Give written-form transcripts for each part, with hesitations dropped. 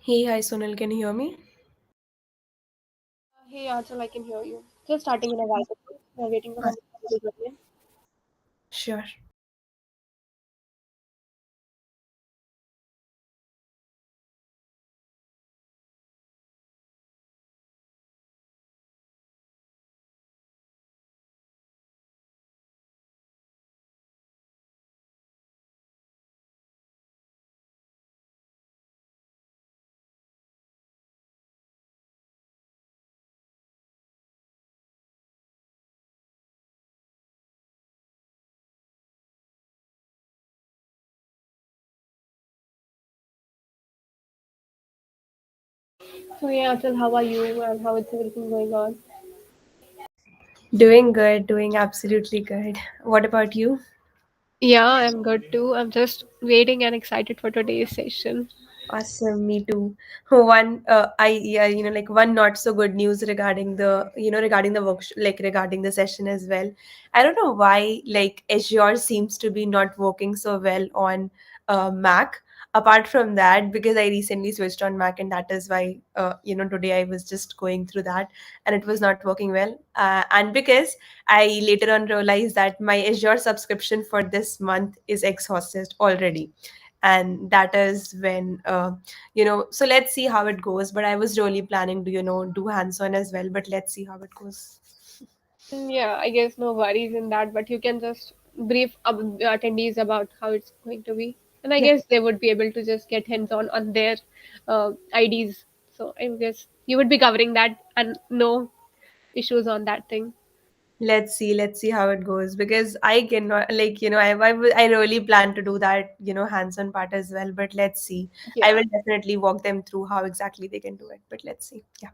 Hey, hi Sonal, can you hear me? Hey, Achal, I can hear you. Just starting in a while. Okay? We're waiting for some people to join in. Sure. So, yeah, Achal, how are you and how is everything going on? Doing good, doing absolutely good. What about you? Yeah, I'm good too. I'm just waiting and excited for today's session. Awesome, me too. One, yeah, like one not so good news regarding regarding the work, like regarding the session as well. I don't know why, like Azure seems to be not working so well on Mac. Apart from that, because I recently switched on Mac, and that is why, today I was just going through that, and it was not working well. And because I later on realized that my Azure subscription for this month is exhausted already, and that is when so let's see how it goes, but I was really planning to do hands-on as well, but let's see how it goes. Yeah, I guess no worries in that, but you can just brief attendees about how it's going to be. And I Yeah, guess they would be able to just get hands on their IDs. So I guess you would be covering that and no issues on that thing. let's see how it goes, because I cannot, I really plan to do that, hands-on part as well, but let's see. I Yeah. will definitely walk them through how exactly they can do it, but let's see. Yeah.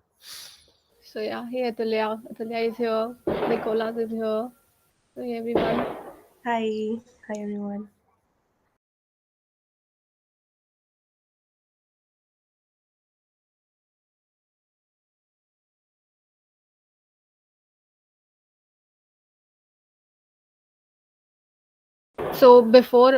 So yeah, hey Atulya. Atulya is here. Nicolas is here. So hey everyone. Hi. Hi, everyone. So before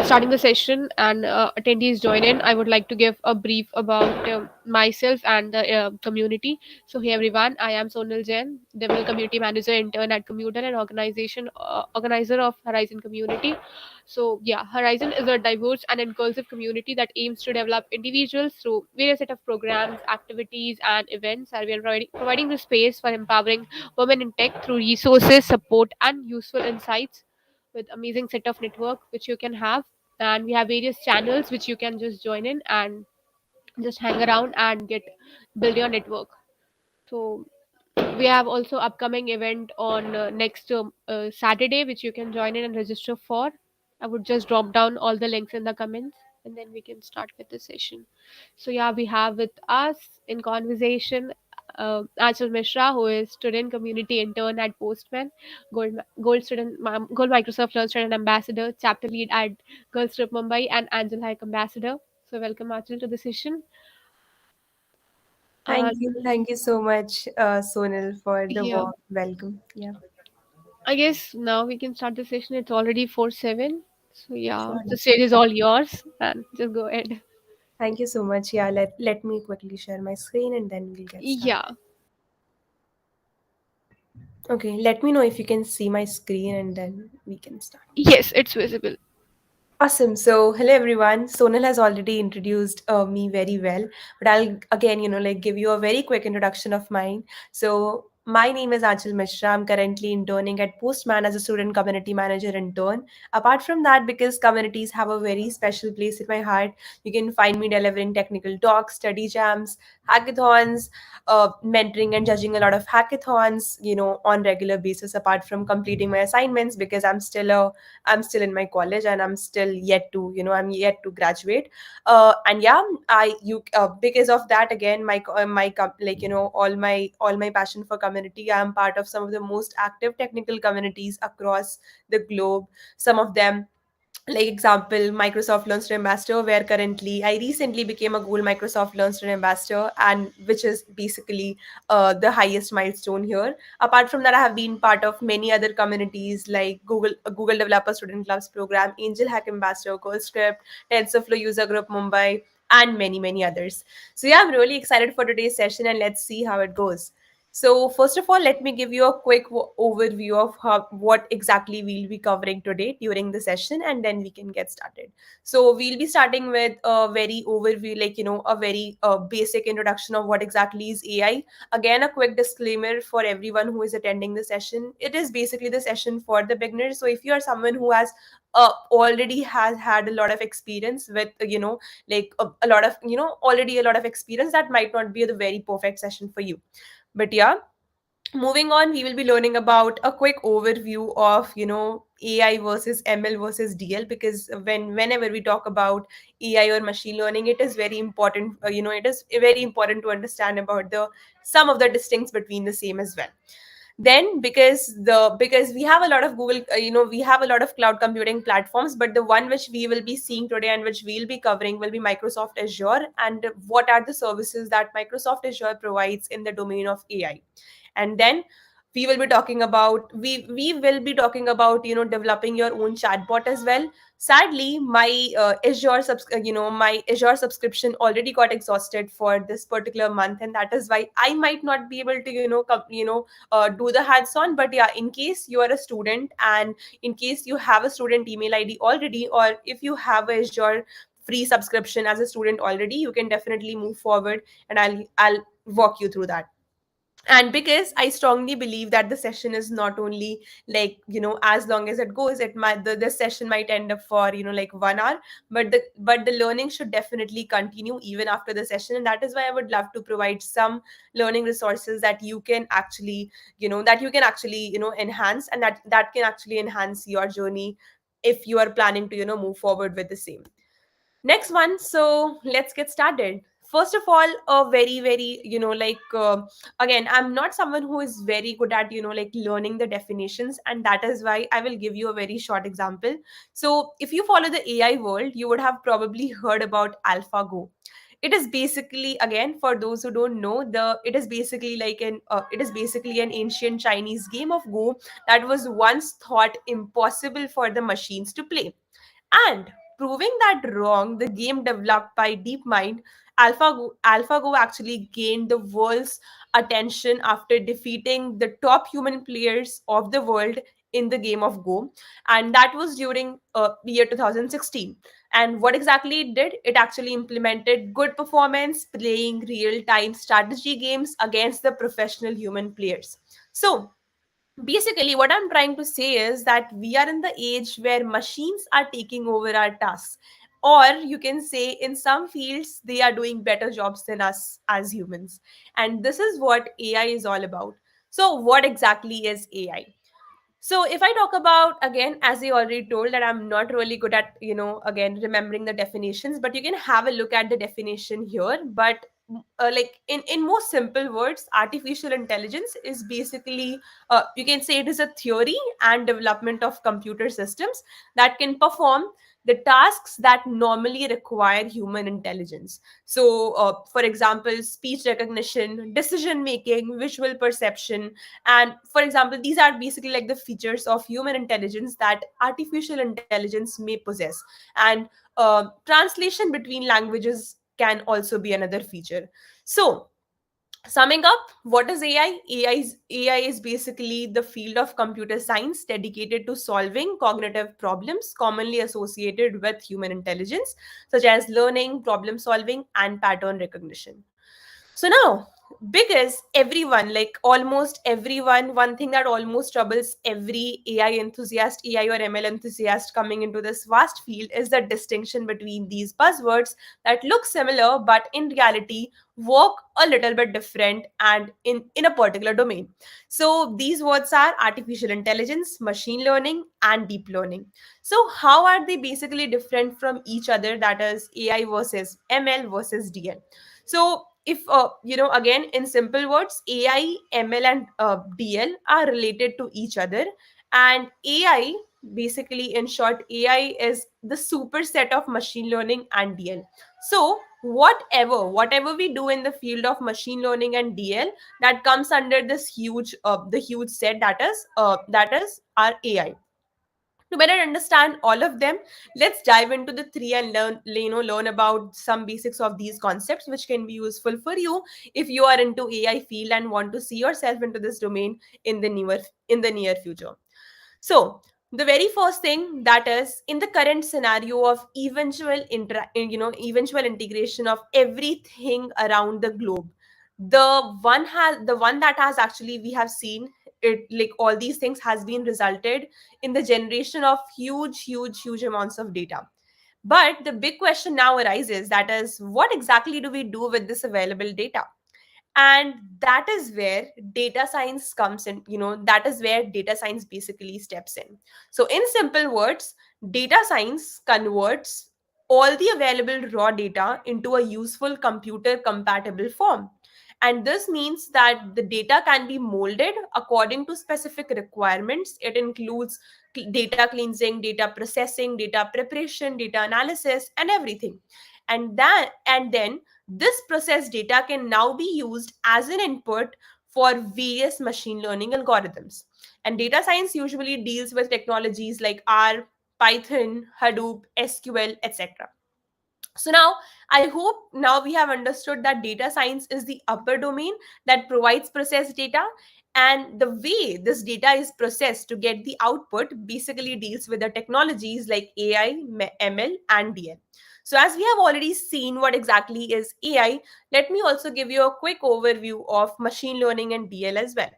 starting the session and attendees join in, I would like to give a brief about myself and the community. So hey everyone, I am Sonal Jain, Devel Community Manager intern at Commuter and organizer of Horizon Community. So yeah, Horizon is a diverse and inclusive community that aims to develop individuals through various set of programs, activities, and events. And we are providing the space for empowering women in tech through resources, support, and useful insights with amazing set of network which you can have, and we have various channels which you can just join in and just hang around and get build your network. So we have also upcoming event on next Saturday which you can join in and register for. I would just drop down all the links in the comments and then we can start with the session. So yeah, we have with us in conversation Achal Mishra, who is student community intern at Postman, Gold Microsoft Learn Student Ambassador, chapter lead at Girls Trip Mumbai, and Angel Hike Ambassador. So welcome Achal to the session. Thank And you. Thank you so much, Sonal, for the yeah, warm welcome. Yeah, I guess now we can start the session. It's already 4/7. So yeah, sure. the stage is all yours and just go ahead. Thank you so much. Yeah, let me quickly share my screen and then we'll get started. Yeah. Okay, let me know if you can see my screen and then we can start. Yes, it's visible. Awesome. So, hello everyone. Sonal has already introduced me very well, but I'll again, give you a very quick introduction of mine. So, my name is Anchal Mishra. I'm currently interning at Postman as a student community manager intern. Apart from that, because communities have a very special place in my heart, you can find me delivering technical talks, study jams, hackathons, mentoring and judging a lot of hackathons, on regular basis. Apart from completing my assignments, because I'm still in my college and I'm still yet to, I'm yet to graduate. And yeah, because of that, again, all my passion for community. I'm part of some of the most active technical communities across the globe. Some of them, like example, Microsoft Learn Student Ambassador, where currently I recently became a gold Microsoft Learn Student Ambassador, and which is basically the highest milestone here. Apart from that, I have been part of many other communities like Google Developer Student Clubs program, Angel Hack Ambassador, Script, TensorFlow User Group Mumbai, and many others. So yeah, I'm really excited for today's session, and let's see how it goes. So first of all, let me give you a quick overview of what exactly we'll be covering today during the session, and then we can get started. So we'll be starting with a very overview, like a very basic introduction of what exactly is AI. Again, a quick disclaimer for everyone who is attending the session: it is basically the session for the beginners. So if you are someone who has already has had a lot of experience with like a lot of already a lot of experience, that might not be the very perfect session for you. But yeah, moving on, we will be learning about a quick overview of AI versus ML versus DL, because whenever we talk about AI or machine learning, it is very important, it is very important to understand about the some of the distincts between the same as well. Then, because we have a lot of Google, we have a lot of cloud computing platforms, but the one which we will be seeing today and which we'll be covering will be Microsoft Azure, and what are the services that Microsoft Azure provides in the domain of AI. And then we will be talking about developing your own chatbot as well. Sadly, my Azure subscription already got exhausted for this particular month, and that is why I might not be able to do the hands on. But yeah, in case you are a student, and in case you have a student email ID already, or if you have a Azure free subscription as a student already, you can definitely move forward, and I'll walk you through that. And because I strongly believe that the session is not only like as long as it goes, it might the session might end up for like 1 hour, but the learning should definitely continue even after the session. And that is why I would love to provide some learning resources that you can actually enhance, and that can actually enhance your journey if you are planning to move forward with the same. Next one, so let's get started. First of all, a very again, I'm not someone who is very good at like learning the definitions, and that is why I will give you a very short example. So if you follow the AI world, you would have probably heard about AlphaGo. It is basically, again, for those who don't know, the it is basically an ancient Chinese game of Go that was once thought impossible for the machines to play. And proving that wrong, the game developed by DeepMind, AlphaGo actually gained the world's attention after defeating the top human players of the world in the game of Go. And that was during year 2016. And what exactly it did? It actually implemented good performance, playing real time strategy games against the professional human players. So, basically, what I'm trying to say is that we are in the age where machines are taking over our tasks, or you can say in some fields they are doing better jobs than us as humans. And this is what AI is all about. So what exactly is AI? So if I talk about, again, as I already told, that I'm not really good at, again, remembering the definitions, but you can have a look at the definition here. But like in most simple words, artificial intelligence is basically, you can say it is a theory and development of computer systems that can perform the tasks that normally require human intelligence. So, for example, speech recognition, decision making, visual perception, and for example, these are basically like the features of human intelligence that artificial intelligence may possess. And translation between languages can also be another feature. So, summing up, what is AI? AI is basically the field of computer science dedicated to solving cognitive problems commonly associated with human intelligence, such as learning, problem solving, and pattern recognition. So now, because everyone, like almost everyone, one thing that almost troubles every AI enthusiast, AI or ML enthusiast coming into this vast field is the distinction between these buzzwords that look similar but in reality work a little bit different and in a particular domain. So these words are artificial intelligence, machine learning, and deep learning. So how are they basically different from each other? That is AI versus ML versus DL. So if again, in simple words, AI, ML, and DL are related to each other. And AI, basically, in short, AI is the superset of machine learning and DL. So whatever we do in the field of machine learning and DL, that comes under this huge the huge set, that is our AI. To better understand all of them, let's dive into the three and learn about some basics of these concepts, which can be useful for you if you are into AI field and want to see yourself into this domain in the near future. So, the very first thing, that is, in the current scenario of eventual integration of everything around the globe, the one that has actually we have seen it, like all these things has been resulted in the generation of huge amounts of data. But the big question now arises, that is, what exactly do we do with this available data? And that is where data science comes in, that is where data science basically steps in. So in simple words, data science converts all the available raw data into a useful computer compatible form. And this means that the data can be molded according to specific requirements. It includes data cleansing, data processing, data preparation, data analysis, and everything. And then this processed data can now be used as an input for various machine learning algorithms. And data science usually deals with technologies like R, Python, Hadoop, SQL, etc. So now I hope now we have understood that data science is the upper domain that provides processed data, and the way this data is processed to get the output basically deals with the technologies like AI, ML, and DL. So as we have already seen what exactly is AI, let me also give you a quick overview of machine learning and DL as well.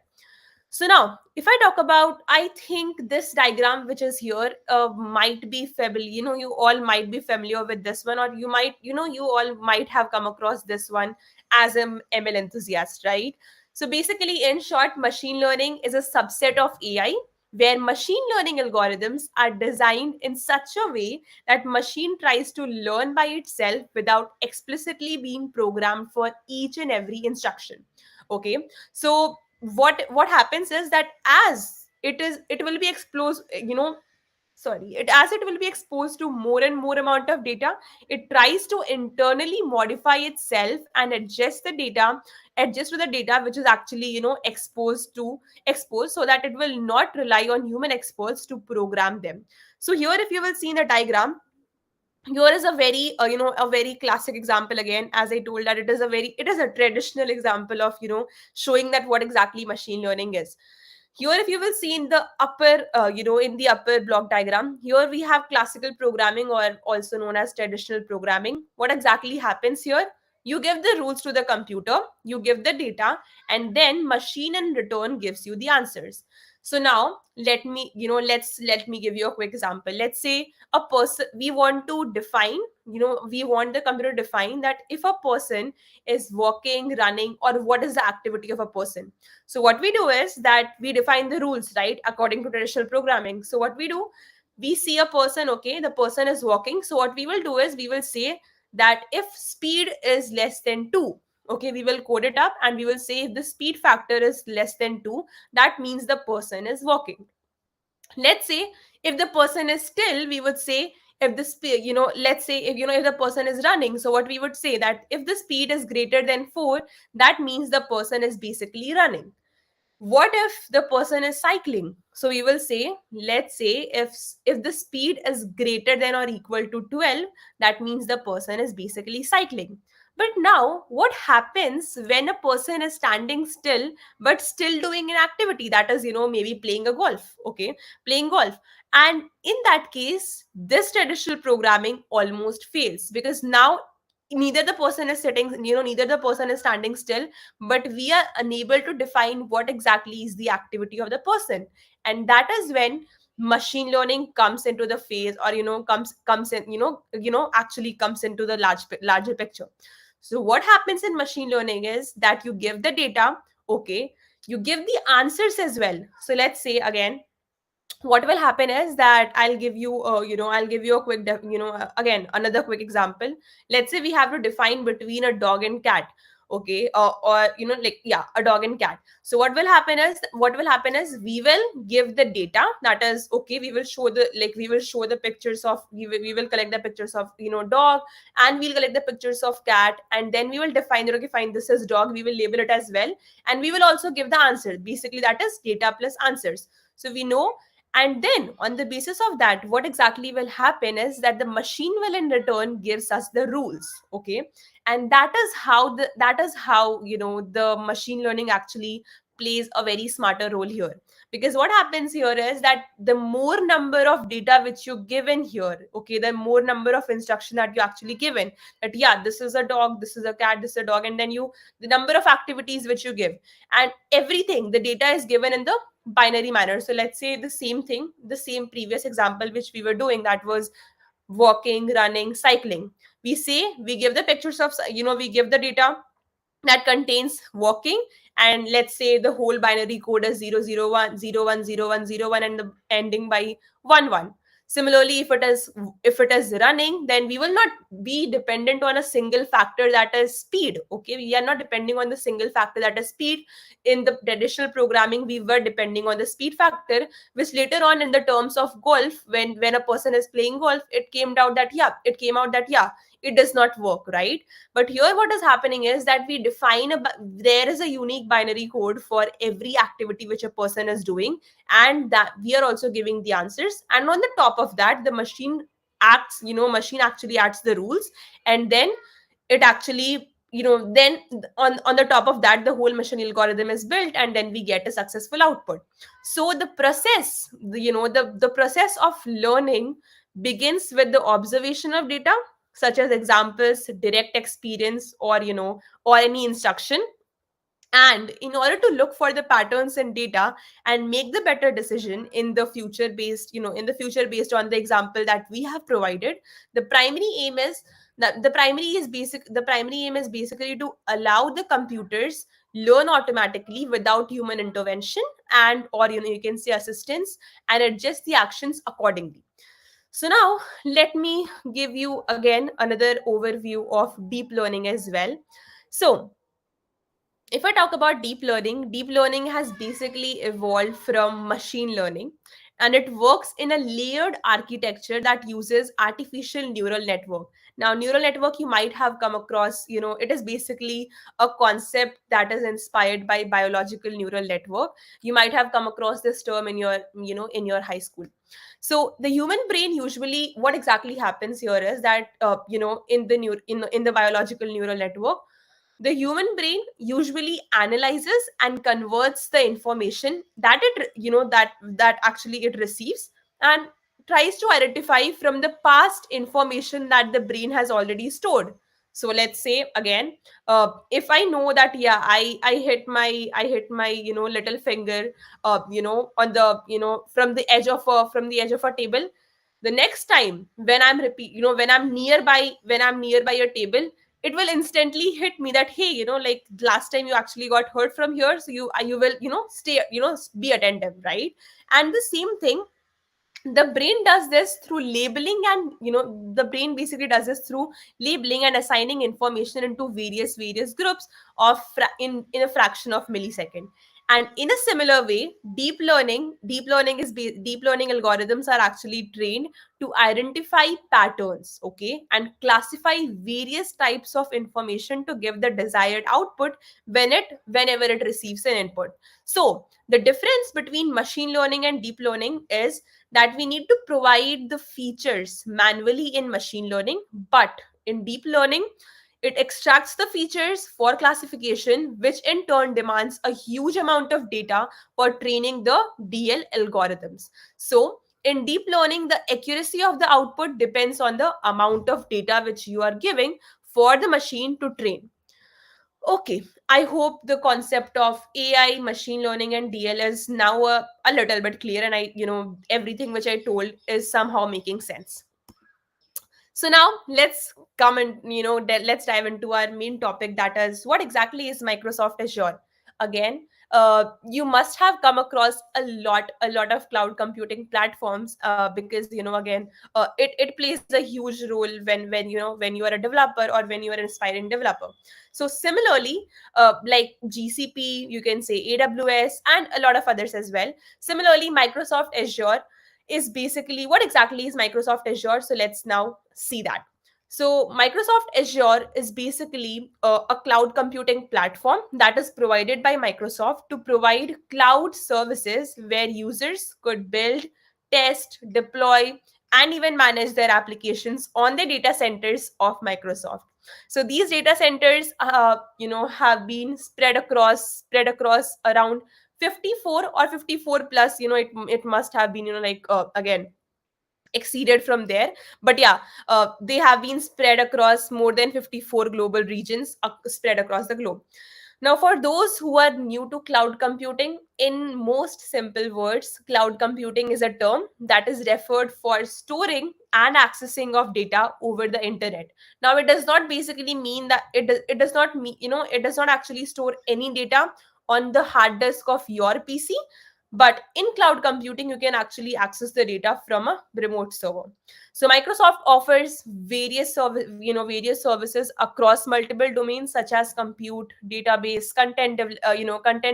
So now, if I talk about, I think this diagram which is here might be familiar. You all might be familiar with this one, or you all might have come across this one as an ML enthusiast, right? So basically, in short, machine learning is a subset of AI where machine learning algorithms are designed in such a way that machine tries to learn by itself without explicitly being programmed for each and every instruction. Okay, so what happens is that as it will be exposed, as it will be exposed to more and more amount of data, it tries to internally modify itself and adjust to the data which is actually exposed, so that it will not rely on human experts to program them. So here, if you will see in the diagram, here is a very a very classic example, again, as I told, that it is a traditional example of showing that what exactly machine learning is. Here, if you will see in the upper in the upper block diagram, here we have classical programming, or also known as traditional programming. What exactly happens here? You give the rules to the computer, you give the data, and then machine in return gives you the answers. So now let me give you a quick example. Let's say a person, we want the computer to define that if a person is walking, running, or what is the activity of a person. So what we do is that we define the rules, right, according to traditional programming. So what we do, we see a person, okay, the person is walking. So what we will do is we will say that if speed is less than 2, okay, we will code it up and we will say if the speed factor is less than 2, that means the person is walking. Let's say if the person is still, we would say if the speed, let's say if the person is running, so what we would say that if the speed is greater than 4, that means the person is basically running. What if the person is cycling? So we will say, let's say if the speed is greater than or equal to 12, that means the person is basically cycling. But now what happens when a person is standing still but still doing an activity, that is maybe playing a golf, okay, playing golf. And in that case, this traditional programming almost fails, because now neither the person is sitting, neither the person is standing still, but we are unable to define what exactly is the activity of the person. And that is when machine learning comes into the phase, or comes in, actually comes into the larger picture. So what happens in machine learning is that you give the data, okay, you give the answers as well. So let's say again, what will happen is that I'll give you a quick again another quick example. Let's say we have to define between a dog and cat, okay, or like, yeah, a dog and cat. So what will happen is we will give the data, that is, okay, we will show the pictures of, we will collect the pictures of dog, and we'll collect the pictures of cat, and then we will define that, okay, fine, this is dog, we will label it as well, and we will also give the answer. Basically, that is data plus answers. So we know, And then on the basis of that, what exactly will happen is that the machine will in return gives us the rules. Okay. And that is how the machine learning actually plays a very smarter role here. Because what happens here is that the more number of data which you give in here, okay, the more number of instruction that you actually given, that yeah, this is a dog, this is a cat, this is a dog, and then you, the number of activities which you give, and everything, the data is given in the binary manner. So let's say the same thing, the same previous example which we were doing, that was walking, running, cycling. We say we give the pictures of, we give the data that contains walking, and let's say the whole binary code is 001 0101001 and the ending by 11. Similarly, if it is running, then we will not be dependent on a single factor, that is speed. Okay, we are not depending on the single factor, that is speed. In the traditional programming, we were depending on the speed factor, which later on in the terms of golf, when a person is playing golf, it came out that it does not work, right? But here, what is happening is that we define there is a unique binary code for every activity which a person is doing, and that we are also giving the answers. And on the top of that, the machine actually adds the rules, and then it actually, then on the top of that, the whole machine algorithm is built, and then we get a successful output. So the process, the process of learning begins with the observation of data, such as examples, direct experience, or any instruction. And in order to look for the patterns in data and make the better decision in the future based, on the example that we have provided, the primary aim is the primary aim is basically to allow the computers learn automatically without human intervention, and or you can say assistance, and adjust the actions accordingly. So now let me give you again another overview of deep learning as well. So if I talk about deep learning has basically evolved from machine learning, and it works in a layered architecture that uses artificial neural network. Now, neural network you might have come across, it is basically a concept that is inspired by biological neural network. You might have come across this term in your high school. So the human brain usually, what exactly happens here is that, in the biological neural network, the human brain usually analyzes and converts the information that that actually it receives, and tries to identify from the past information that the brain has already stored. So let's say again, if I know that, yeah, I hit my little finger, on the from the edge of a table. The next time when when I'm nearby a table, it will instantly hit me that, hey, like last time you actually got hurt from here, so you will, stay, be attentive, right? And the same thing, the brain does this through labeling, and the brain basically does this through labeling and assigning information into various groups in a fraction of millisecond. And in a similar way, deep learning algorithms are actually trained to identify patterns, okay, and classify various types of information to give the desired output whenever it receives an input. So the difference between machine learning and deep learning is that we need to provide the features manually in machine learning, but in deep learning, it extracts the features for classification, which in turn demands a huge amount of data for training the DL algorithms. So in deep learning, the accuracy of the output depends on the amount of data which you are giving for the machine to train. Okay, I hope the concept of AI, machine learning, and DL is now a little bit clear, and everything which I told is somehow making sense. So now let's come and let's dive into our main topic, that is what exactly is Microsoft Azure. Again, you must have come across a lot of cloud computing platforms, because again, it plays a huge role when you are a developer or when you are an aspiring developer. So similarly, like GCP, you can say AWS, and a lot of others as well. Similarly, Microsoft Azure is basically, what exactly is Microsoft Azure? So let's now see that. So Microsoft Azure is basically a cloud computing platform that is provided by Microsoft to provide cloud services where users could build, test, deploy, and even manage their applications on the data centers of Microsoft. So these data centers, have been spread across around 54 or 54 plus. It must have been, again, exceeded from there. But yeah, they have been spread across more than 54 global regions, spread across the globe. Now, for those who are new to cloud computing, in most simple words, cloud computing is a term that is referred for storing and accessing of data over the internet. Now, it does not basically mean that it does not mean, it does not actually store any data on the hard disk of your PC, but in cloud computing, you can actually access the data from a remote server. So Microsoft offers various services across multiple domains such as compute, database, content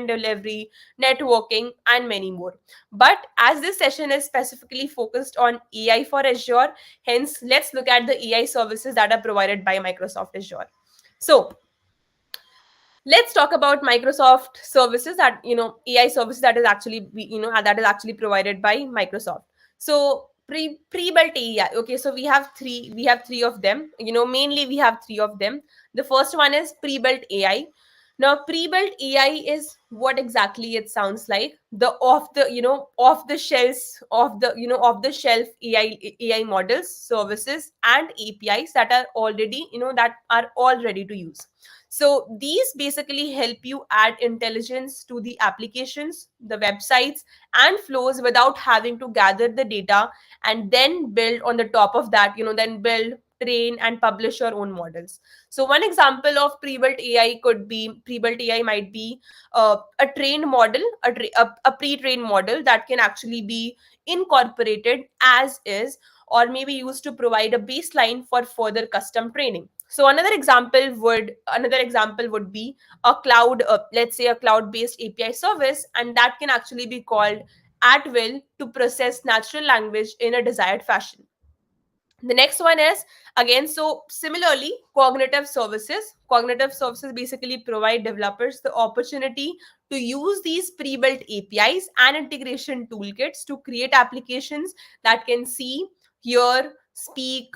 delivery, networking, and many more. But as this session is specifically focused on AI for Azure, hence let's look at the AI services that are provided by Microsoft Azure. So let's talk about Microsoft services, that AI services that is actually that is actually provided by Microsoft. So pre-built AI. Okay, so we have three of them. Mainly we have three of them. The first one is pre-built AI. Now, pre-built AI is what exactly it sounds like: the off the shelves of the off the shelf AI models, services, and APIs that are already that are all ready to use. So these basically help you add intelligence to the applications, the websites, and flows without having to gather the data and then build on the top of that, then build, train, and publish your own models. So one example of pre-built AI might be a trained model, a pre-trained model that can actually be incorporated as is, or maybe used to provide a baseline for further custom training. So another example would be a cloud, let's say a cloud-based API service, and that can actually be called at will to process natural language in a desired fashion. The next one is, again, so similarly, cognitive services basically provide developers the opportunity to use these pre-built APIs and integration toolkits to create applications that can see, hear, speak,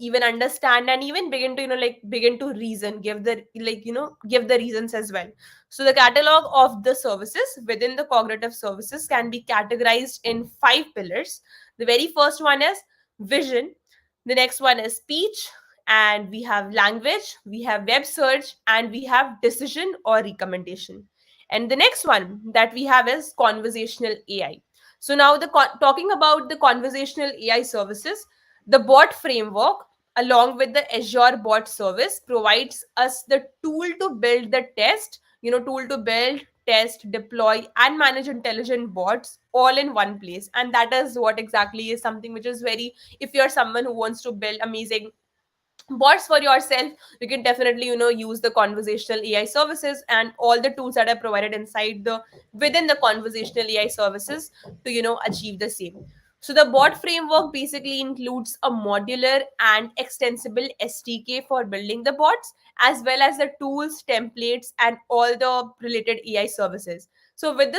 even understand, and even begin to reason, give the reasons as well. So the catalog of the services within the cognitive services can be categorized in 5 pillars. The very first one is vision. The next one is speech, and we have language, we have web search, and we have decision or recommendation. And the next one that we have is conversational AI. So now talking about the conversational AI services, the bot framework along with the Azure bot service provides us the tool to build, test, deploy, and manage intelligent bots all in one place. And that is what exactly is something which is very, if you're someone who wants to build amazing bots for yourself, you can definitely use the conversational AI services and all the tools that are provided inside the within the conversational AI services to achieve the same. So the bot framework basically includes a modular and extensible SDK for building the bots, as well as the tools, templates, and all the related AI services. So with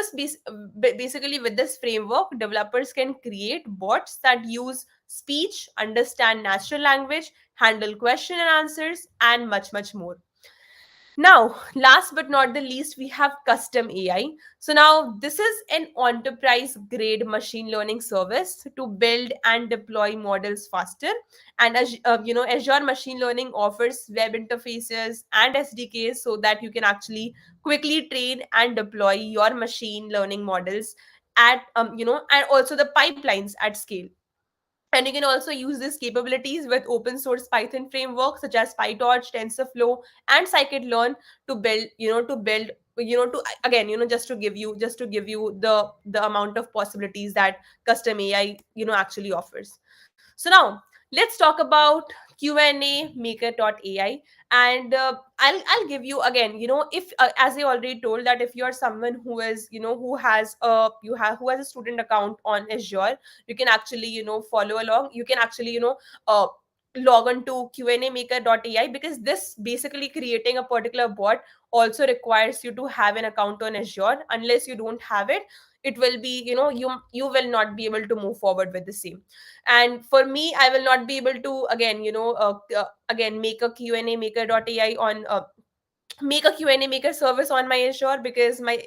basically with this framework, developers can create bots that use speech, understand natural language, handle question and answers, and much, much more. Now, last but not the least, we have custom AI. So now this is an enterprise grade machine learning service to build and deploy models faster. And as Azure Machine Learning offers web interfaces and SDKs so that you can actually quickly train and deploy your machine learning models at and also the pipelines at scale. And you can also use these capabilities with open source Python frameworks such as PyTorch, TensorFlow, and scikit-learn to again, just to give you the amount of possibilities that custom AI actually offers. So now let's talk about QAMaker.ai. And I'll give you again, if as I already told, that if you're someone who is who has a student account on Azure, you can actually follow along. You can actually uh, log on to QAMaker.ai, because this basically creating a particular bot also requires you to have an account on Azure. Unless you don't have it, it will be, you will not be able to move forward with the same. And for me, I will not be able to again, again make a QAMaker.ai on make a Q&A maker service on my Azure, because my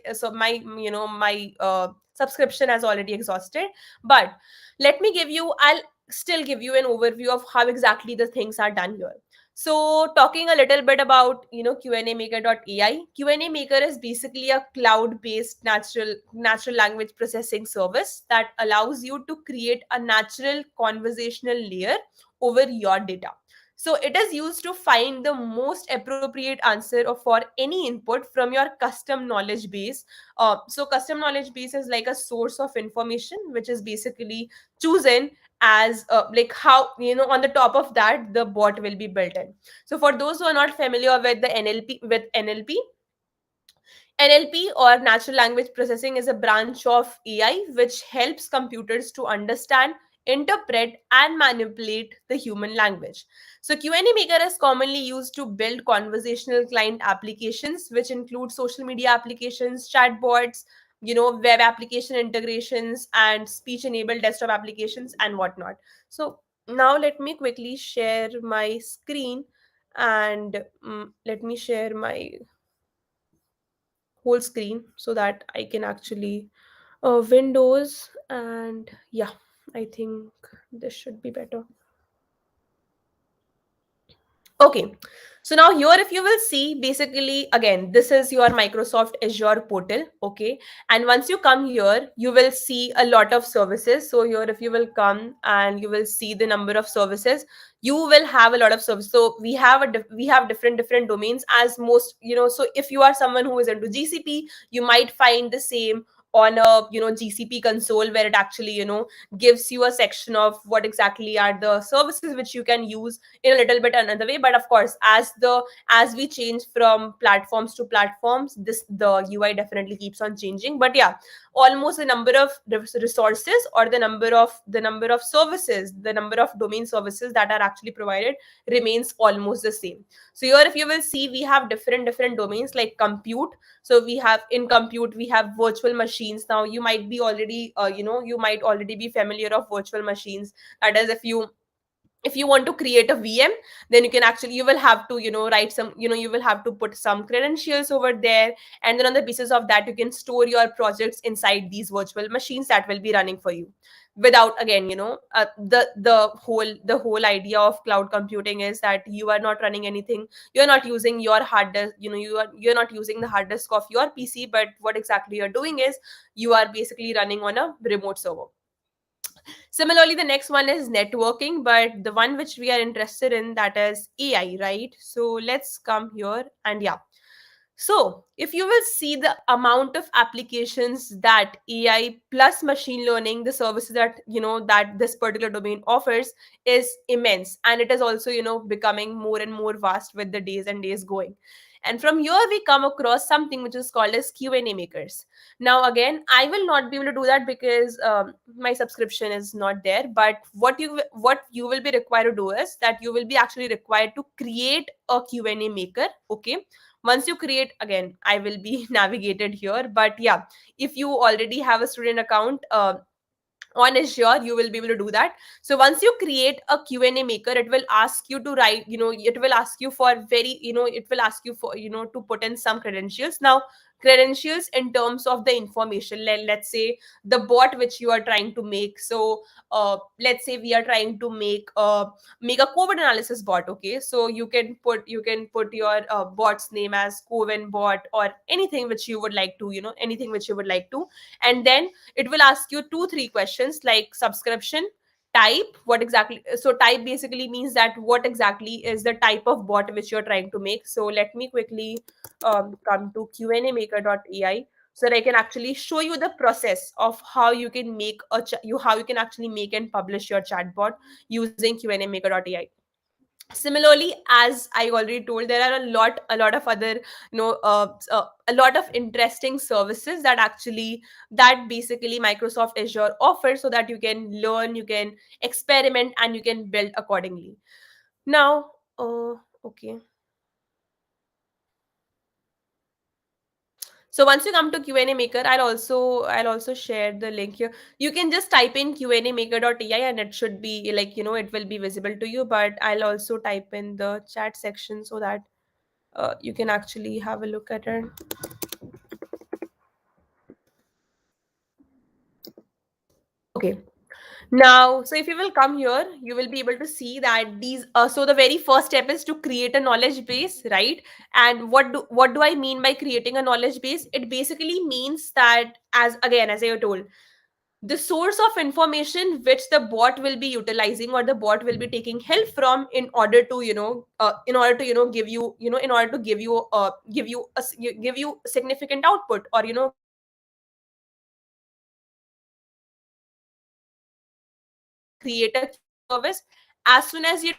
subscription has already exhausted. But I'll still give you an overview of how exactly the things are done here. So talking a little bit about QAMaker.ai. QA Maker is basically a cloud based natural language processing service that allows you to create a natural conversational layer over your data. So it is used to find the most appropriate answer for any input from your custom knowledge base. So custom knowledge base is like a source of information which is basically chosen as like how, on the top of that the bot will be built in. So for those who are not familiar with the NLP or natural language processing is a branch of AI which helps computers to understand, interpret, and manipulate the human language. So, Q&A Maker is commonly used to build conversational client applications, which include social media applications, chatbots, web application integrations, and speech-enabled desktop applications and whatnot. So, now let me quickly share my screen and let me share my whole screen so that I can actually Windows, and yeah, I think this should be better. Okay, so now here, if you will see, basically, again, this is your Microsoft Azure portal. Okay, and once you come here, you will see a lot of services. So here, if you will come and you will see the number of services, you will have a lot of services. So we have different domains, as most, so if you are someone who is into GCP, you might find the same on a GCP console, where it actually gives you a section of what exactly are the services which you can use in a little bit another way. But of course, as we change from platforms to platforms, the UI definitely keeps on changing. But yeah, almost the number of resources, or the number of services, the number of domain services that are actually provided remains almost the same. So here, if you will see, we have different domains like compute. So we have, in compute, we have virtual machines. Now you might be already you might already be familiar of virtual machines. That is, if you want to create a VM, then you will have to write some, you will have to put some credentials over there, and then on the basis of that you can store your projects inside these virtual machines that will be running for you, without, again, the whole idea of cloud computing is that you are not running anything. You're not using your hard disk, you're not using the hard disk of your PC, but what exactly you're doing is you are basically running on a remote server. Similarly, the next one is networking, but the one which we are interested in, that is AI, right? So let's come here, and yeah. So, if you will see the amount of applications that AI plus machine learning, the services that that this particular domain offers, is immense, and it is also becoming more and more vast with the days and days going. And from here we come across something which is called as Q&A makers. Now, again, I will not be able to do that because my subscription is not there. But what you will be required to do is that you will be actually required to create a Q&A maker. Okay, once you create, again, I will be navigated here, but yeah, if you already have a student account on Azure, you will be able to do that. So once you create a Q&A maker, it will ask you to write, it will ask you for it will ask you for, to put in some credentials. Now, credentials in terms of the information, let's say the bot which you are trying to make. So let's say we are trying to make a COVID analysis bot. Okay, so you can put your bot's name as COVID bot, or anything which you would like to, anything which you would like to. And then it will ask you 2 3 questions like subscription type, what exactly. So type basically means that what exactly is the type of bot which you're trying to make. So let me quickly come to QAMaker.ai, so that I can actually show you the process of how you can make how you can actually make and publish your chatbot using QAMaker.ai. Similarly, as I already told, there are a lot of other, a lot of interesting services that basically Microsoft Azure offers, so that you can learn, you can experiment, and you can build accordingly. Now, okay. So once you come to Q&A Maker, I'll also share the link here. You can just type in qnamaker.ai and it should be like, it will be visible to you. But I'll also type in the chat section so that you can actually have a look at it. Okay. Now, so if you will come here, you will be able to see that these. So the very first step is to create a knowledge base, right? And what do I mean by creating a knowledge base? It basically means that, as I told, the source of information which the bot will be utilizing or the bot will be taking help from in order to give you in order to give you significant output, or create a service. As soon as you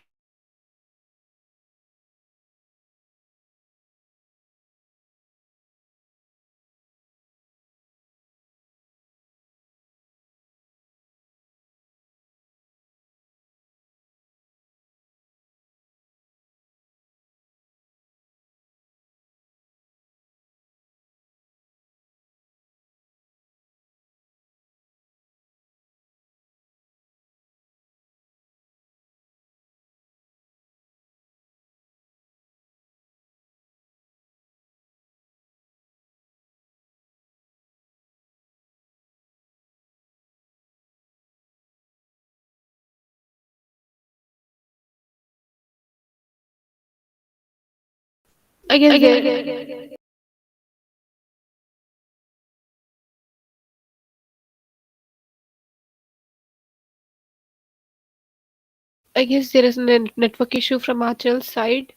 I guess there I guess there is a network issue from Achal's side.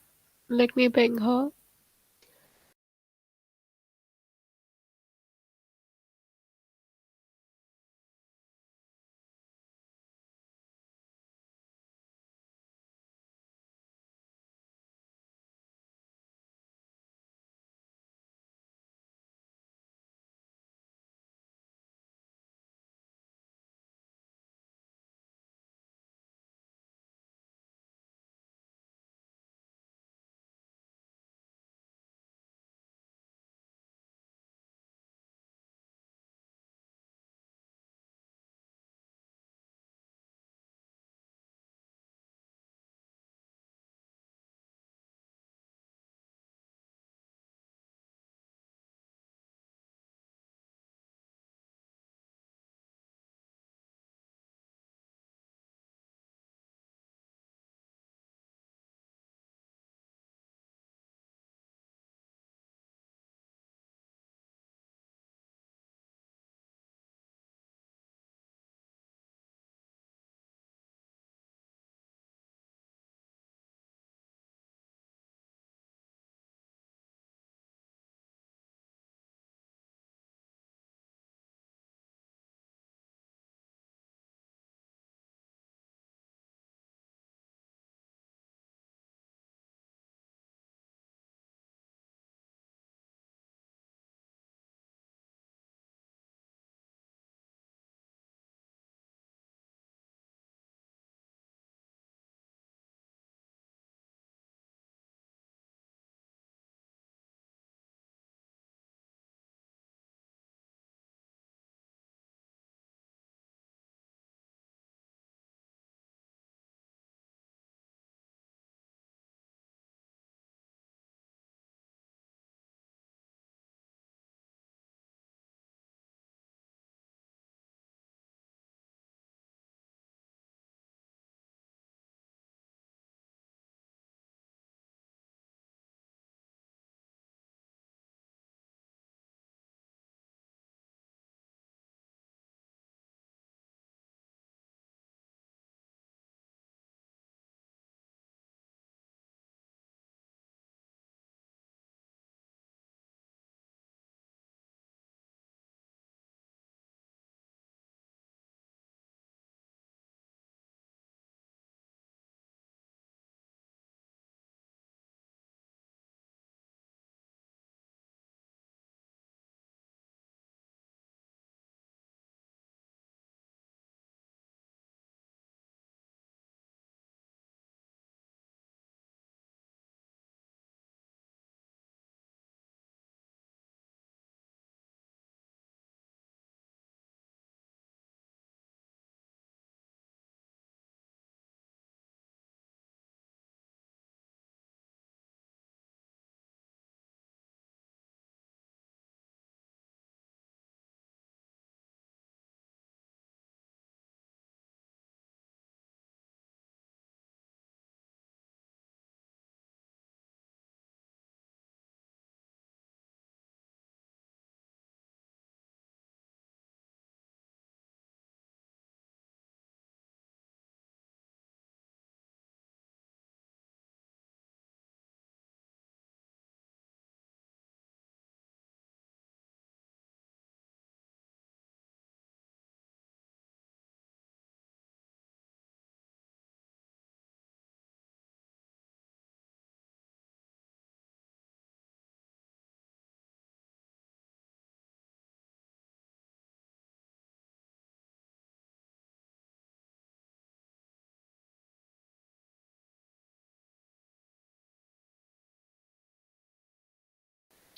Let me ping her.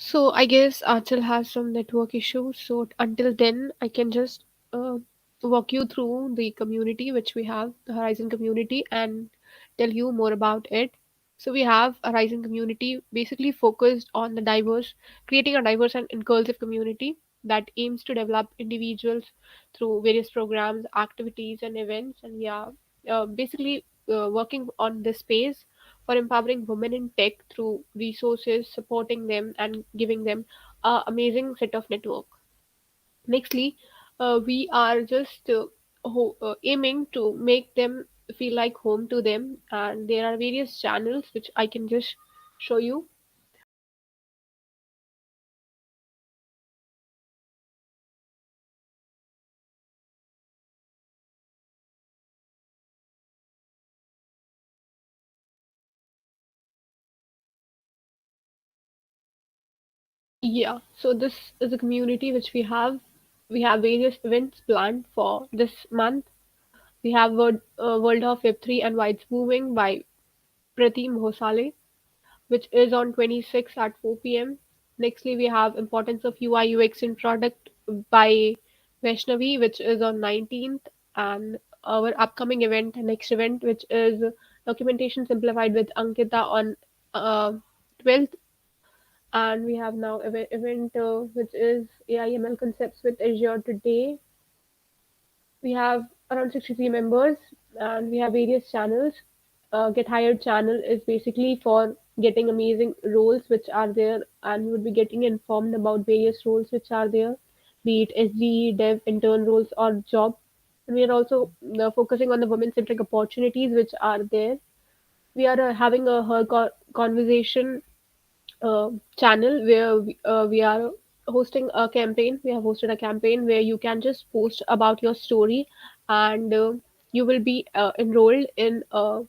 So I guess Achal has some network issues. So until then, I can just uh, walk you through the community which we have, the Horizon community, and tell you more about it. So we have a Horizon community basically focused on the diverse, creating a diverse and inclusive community that aims to develop individuals through various programs, activities, and events. And we are basically working on this space for empowering women in tech through resources, supporting them, and giving them an amazing set of network. Nextly, we are just aiming to make them feel like home to them, and there are various channels which I can just show you. Yeah, so this is a community which we have. We have various events planned for this month. We have World of Web3 and Why It's Moving by Prati Mohsale, which is on 26th at 4 p.m. Nextly, we have Importance of UI UX in Product by Vaishnavi, which is on 19th, and our upcoming event, next event, which is Documentation Simplified with Ankita on uh, 12th, and we have now event which is AI ML Concepts with Azure today. We have around 63 members and we have various channels. Get hired channel is basically for getting amazing roles which are there, and you would be getting informed about various roles which are there, be it SG, dev, intern roles, or job. And we are also focusing on the women centric opportunities which are there. We are having a her conversation channel where we are hosting a campaign. We have hosted a campaign where you can just post about your story, and you will be enrolled in a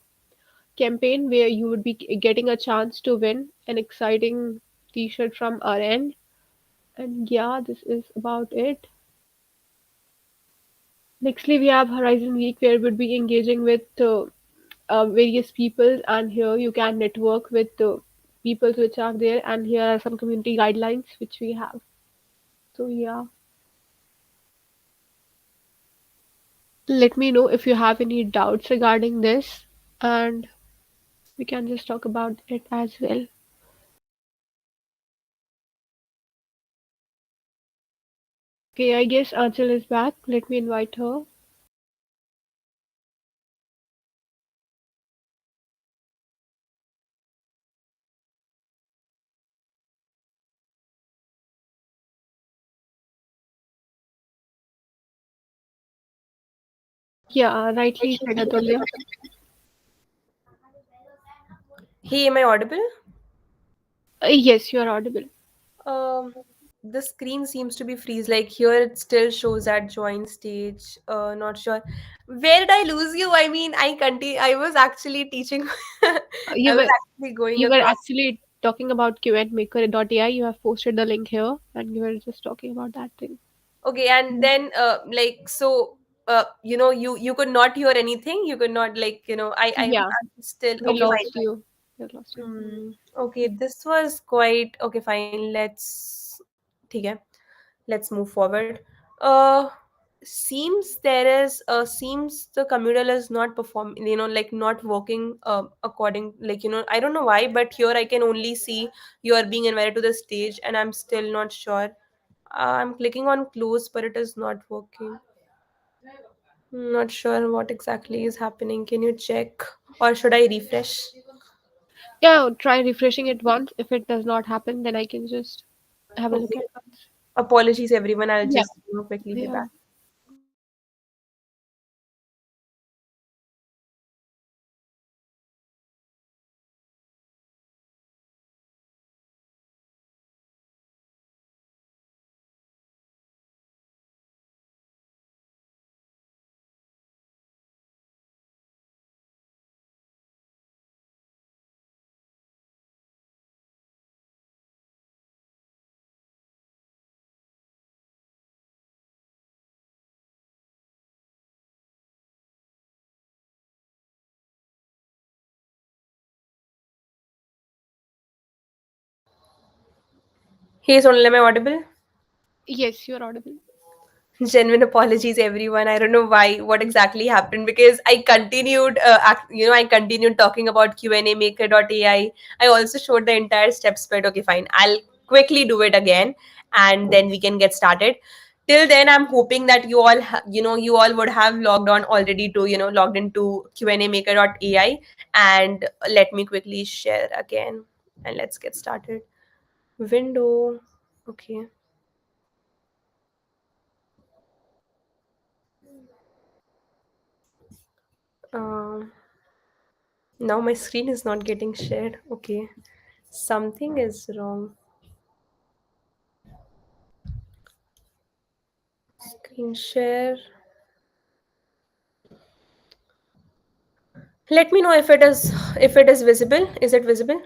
campaign where you would be getting a chance to win an exciting t-shirt from our end. And yeah, this is about it. Nextly, we have Horizon Week where we'll be engaging with various people, and here you can network with people which are there, and here are some community guidelines which we have. So yeah, let me know if you have any doubts regarding this, and we can just talk about it as well. Okay, I guess Anchal is back. Let me invite her. Yeah, rightly said, Atulya. Hey, am I audible? Yes, you are audible. Um, the screen seems to be freeze. Like here, it still shows at join stage. Not sure. Where did I lose you? I mean, I continue. I was actually teaching. I You was were actually going you were across. actually talking about QAMaker AI. You have posted the link here, and you were just talking about that thing. Okay, and then like so, you could not hear anything. You could not like Yeah, I'm still we okay. Fine. lost you. We lost you. Okay, this was quite okay. Fine. Okay, let's move forward. Uh, seems the communal is not performing. Like not working according I don't know why, but here I can only see you are being invited to the stage, and I'm still not sure. I'm clicking on close, but it is not working. Not sure what exactly is happening. Can you check, or should I refresh? Yeah, try refreshing it once. If it does not happen, then I can just have a look Okay. at once. Apologies, everyone. I'll Yeah, just quickly be yeah. back. Hey Sonal, am I audible? Yes, you're audible. Genuine apologies, everyone. I don't know why, what exactly happened, because I continued, I continued talking about QAMaker.ai. I also showed the entire steps, but okay, fine. I'll quickly do it again, and then we can get started. Till then, I'm hoping that you all, you all would have logged on already to, logged into QAMaker.ai, and let me quickly share again, and let's get started. Window. Okay. Um, Now my screen is not getting shared. Okay. Something is wrong. Screen share. Let me know if it is visible. Is it visible?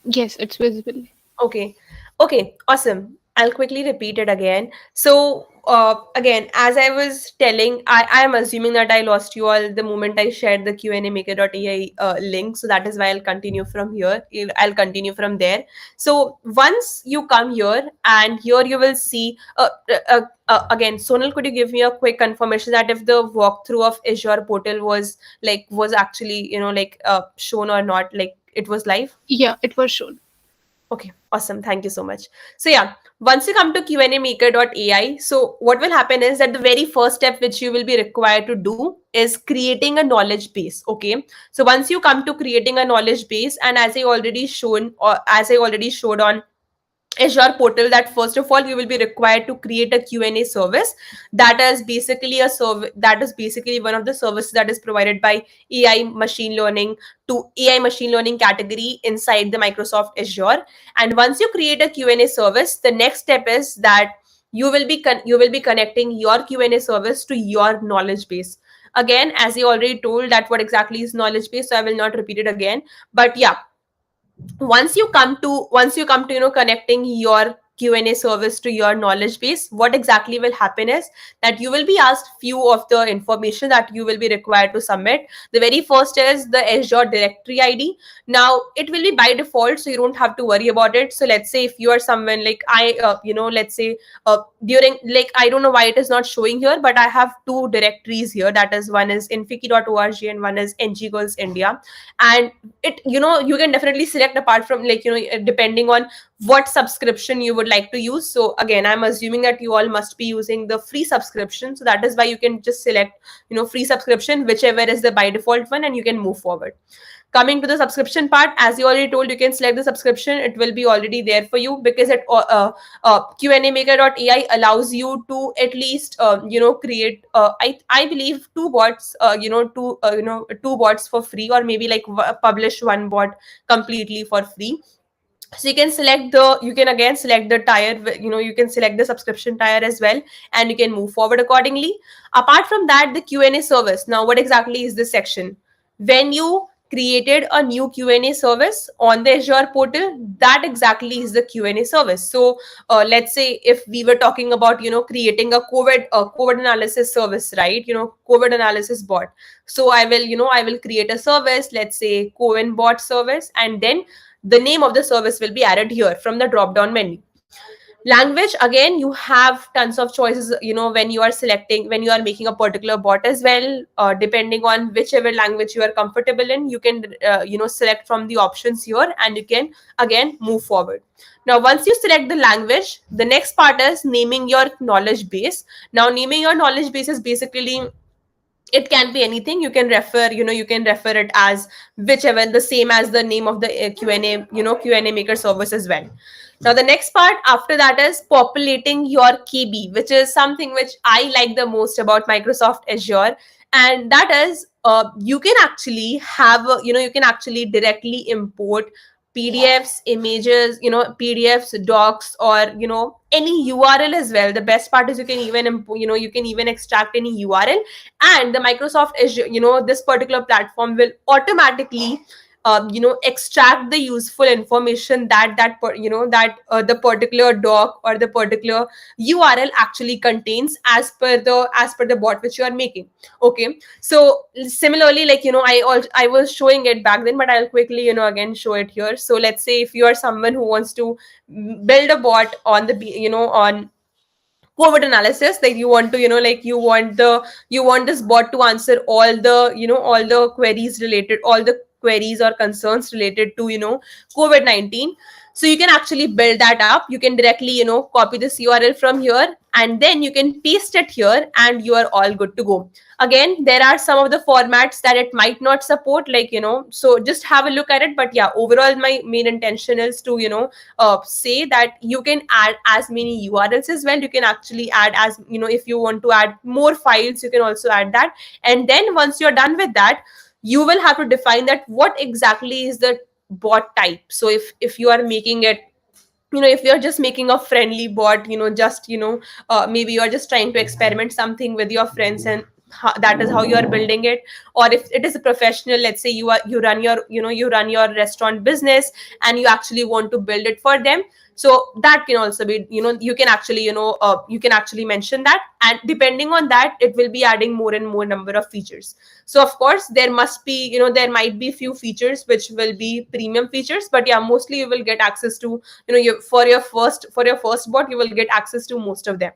Yes, it's visible. Okay. Okay, awesome. I'll quickly repeat it again. So, again, as I was telling, I am assuming that I lost you all the moment I shared the QAMaker.ai link. So that is why I'll continue from here. I'll continue from there. So once you come here, and here you will see, again, Sonal, could you give me a quick confirmation that if the walkthrough of Azure Portal was actually, shown or not, like it was live? Yeah, it was shown. Okay, awesome. Thank you so much. So yeah, once you come to QAMaker.ai, so what will happen is that the very first step which you will be required to do is creating a knowledge base. Okay. So once you come to creating a knowledge base, and as I already showed on Azure portal, that first of all you will be required to create a Q&A service. That is basically one of the services that is provided by AI machine learning to AI machine learning category inside the Microsoft Azure. And once you create a Q&A service, the next step is that you will be connecting your Q&A service to your knowledge base. Again, as I already told, that what exactly is knowledge base, so I will not repeat it again. But yeah, once you come to connecting your Q&A service to your knowledge base, what exactly will happen is that you will be asked few of the information that you will be required to submit. The very first is the Azure directory ID. Now it will be by default, so you don't have to worry about it. So let's say if you are someone like let's say during, like, I don't know why it is not showing here, but I have two directories here. That is, one is infiki.org and one is ngGirls India. And it, you can definitely select apart from, like, depending on what subscription you would like to use. So again, I'm assuming that you all must be using the free subscription, so that is why you can just select free subscription, whichever is the by default one, and you can move forward. Coming to the subscription part, as you already told, you can select the subscription. It will be already there for you, because QAMaker.ai allows you to at least create, I believe, two bots, two bots for free, or maybe like publish one bot completely for free. So you can again select the tier, you can select the subscription tier as well, and you can move forward accordingly. Apart from that, the Q&A service. Now what exactly is this section? When you created a new Q&A service on the Azure portal, that exactly is the Q&A service. So let's say if we were talking about creating a COVID analysis service, right? COVID analysis bot. So I will create a service, let's say COVID bot service, and then the name of the service will be added here from the drop down menu. Language, again, you have tons of choices, when you are making a particular bot as well. Depending on whichever language you are comfortable in, you can select from the options here, and you can again move forward. Now once you select the language, the next part is naming your knowledge base. Now naming your knowledge base is basically, it can be anything. You can refer it as whichever, the same as the name of the Q&A, Q&A maker service as well. Now the next part after that is populating your KB, which is something which I like the most about Microsoft Azure. And that is, you can actually you can actually directly import PDFs, images, PDFs, docs, or any URL as well. The best part is you can even you can even extract any URL, and the Microsoft Azure, this particular platform will automatically extract the useful information that the particular doc or the particular URL actually contains as per the bot which you are making. Okay, so similarly, like I was showing it back then, but I'll quickly again show it here. So let's say if you are someone who wants to build a bot on the on COVID analysis, like you want to like you want this bot to answer all the all the queries related, all the queries or concerns related to COVID-19. So you can actually build that up. You can directly copy this URL from here, and then you can paste it here, and you are all good to go. Again, there are some of the formats that it might not support, like so just have a look at it. But yeah, overall my main intention is to say that you can add as many URLs as well. You can actually add, as if you want to add more files, you can also add that. And then once you're done with that, you will have to define that what exactly is the bot type. So if you are making it, if you're just making a friendly bot, just maybe you're just trying to experiment something with your friends, and that is how you are building it. Or if it is a professional, let's say you run your you run your restaurant business, and you actually want to build it for them. So that can also be, you can actually you can actually mention that, and depending on that, it will be adding more and more number of features. So of course there must be, there might be few features which will be premium features, but yeah, mostly you will get access to, for your first bot, you will get access to most of them.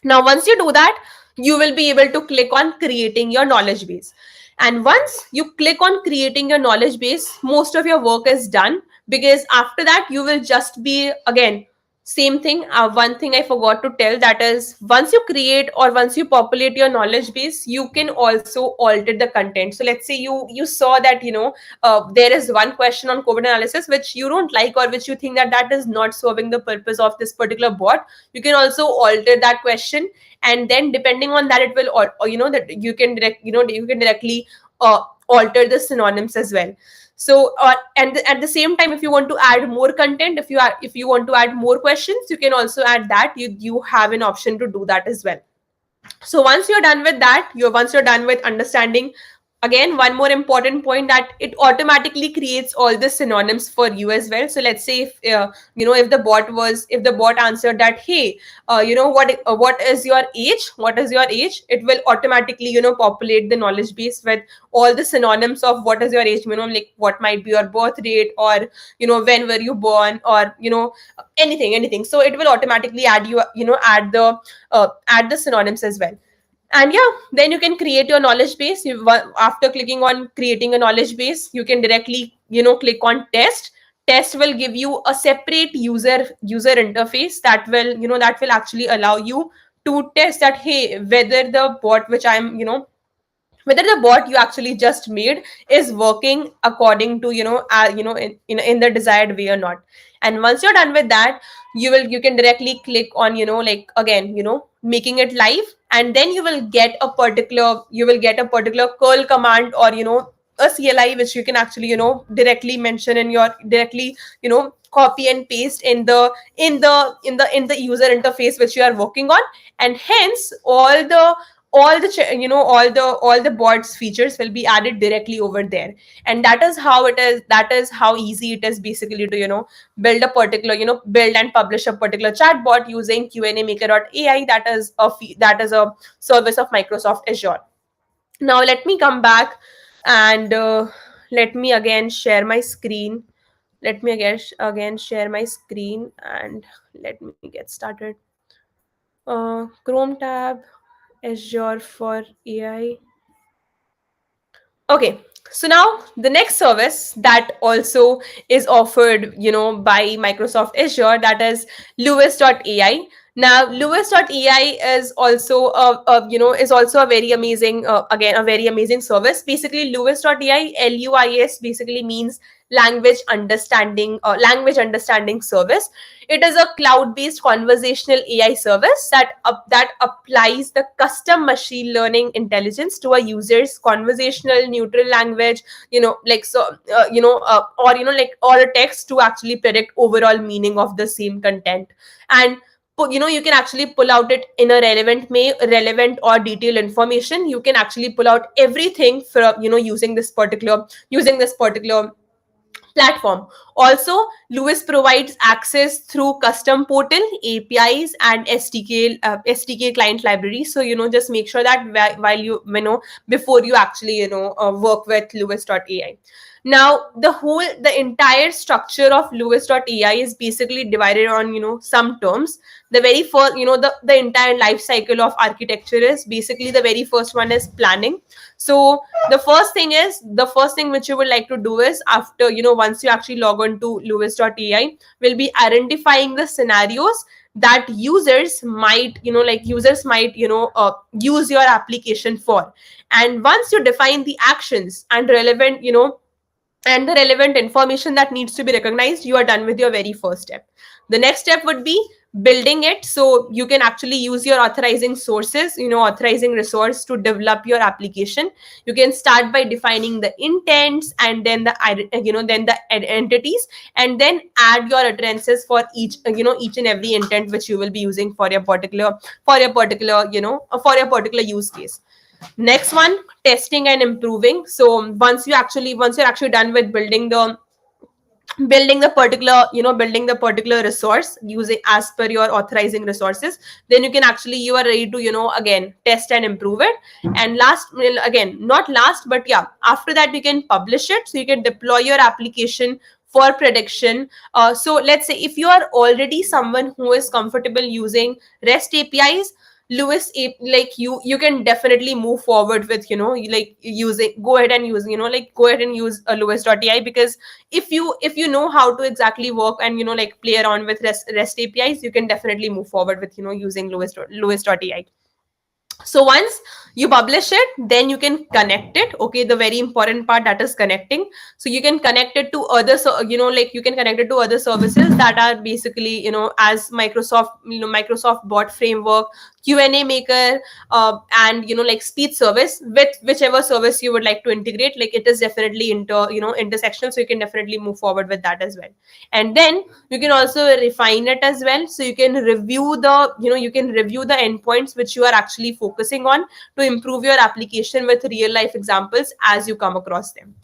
Now, once you do that, you will be able to click on creating your knowledge base. And once you click on creating your knowledge base, most of your work is done, because after that, you will just be, again, same thing. One thing I forgot to tell, that is, once you create or once you populate your knowledge base, you can also alter the content. So let's say you saw that there is one question on COVID analysis which you don't like, or which you think that that is not serving the purpose of this particular bot. You can also alter that question, and then depending on that, it will, or that you can you can directly alter the synonyms as well. So and at the same time, if you want to add more content, if you want to add more questions, you can also add that. You have an option to do that as well. So once you're done with that, once you're done with understanding, again, one more important point, that it automatically creates all the synonyms for you as well. So let's say if if the bot answered that, hey, what is your age, it will automatically populate the knowledge base with all the synonyms of what is your age, like what might be your birth rate, or when were you born, or anything. So it will automatically add the synonyms as well. And yeah, then you can create your knowledge base. After clicking on creating a knowledge base, you can directly click on test will give you a separate user interface that will that will actually allow you to test that, hey, whether the bot which I'm whether the bot you actually just made is working according to in the desired way or not. And once you're done with that, you can directly click on like, again, making it live, and then you will get a particular curl command, or a CLI, which you can actually directly mention in your directly copy and paste in the user interface which you are working on. And hence all the bots features will be added directly over there. And that is how it is, that is how easy it is basically to build and publish a particular chatbot using QAMaker.ai. That is a service of Microsoft Azure. Now let me come back, and let me again share my screen. Let me again share my screen, and let me get started. Chrome tab, Azure for AI. Okay, so now the next service that also is offered, by Microsoft Azure, that is Lewis.ai. Now, Lewis.ai is also is also a very amazing, again, a very amazing service. Basically, Lewis.ai, LUIS, basically means language understanding service. It is a cloud-based conversational AI service that applies the custom machine learning intelligence to a user's conversational neutral language, like so, or like or a text, to actually predict overall meaning of the same content. And you can actually pull out it in a relevant or detailed information. You can actually pull out everything from, using this particular platform. Also, Lewis provides access through custom portal, APIs, and SDK client library. So, just make sure that while before you actually, work with Lewis.ai. Now, the entire structure of Lewis.ai is basically divided on, some terms. The very first, the entire life cycle of architecture is basically, the very first one is planning. So, the first thing which you would like to do is, after, once you actually log on to lewis.ai, will be identifying the scenarios that users might use your application for. And once you define the actions and the relevant information that needs to be recognized, you are done with your very first step. The next step would be building it. So you can actually use your authorizing sources, authorizing resource to develop your application. You can start by defining the intents, and then the entities, and then add your utterances for each and every intent which you will be using for your particular use case. Next one, testing and improving. So once you're actually done with building the particular resource using as per your authorizing resources, then you are ready to, again, test and improve it. And last, well, again, not last, but yeah, after that you can publish it, so you can deploy your application for prediction. So let's say if you are already someone who is comfortable using REST APIs, like you can definitely move forward with, like using go ahead and use go ahead and use a lewis.ai, because if you know how to exactly work and, like, play around with REST APIs, you can definitely move forward with, using lewis.ai. So once you publish it, then you can connect it. Okay, the very important part, that is connecting. So you can connect it to other, like, you can connect it to other services that are basically, as Microsoft bot framework, QAMaker, and, like, speed service, with whichever service you would like to integrate. Like, it is definitely intersectional, so you can definitely move forward with that as well. And then you can also refine it as well, so you can review the endpoints which you are actually focusing on, to improve your application with real life examples as you come across them.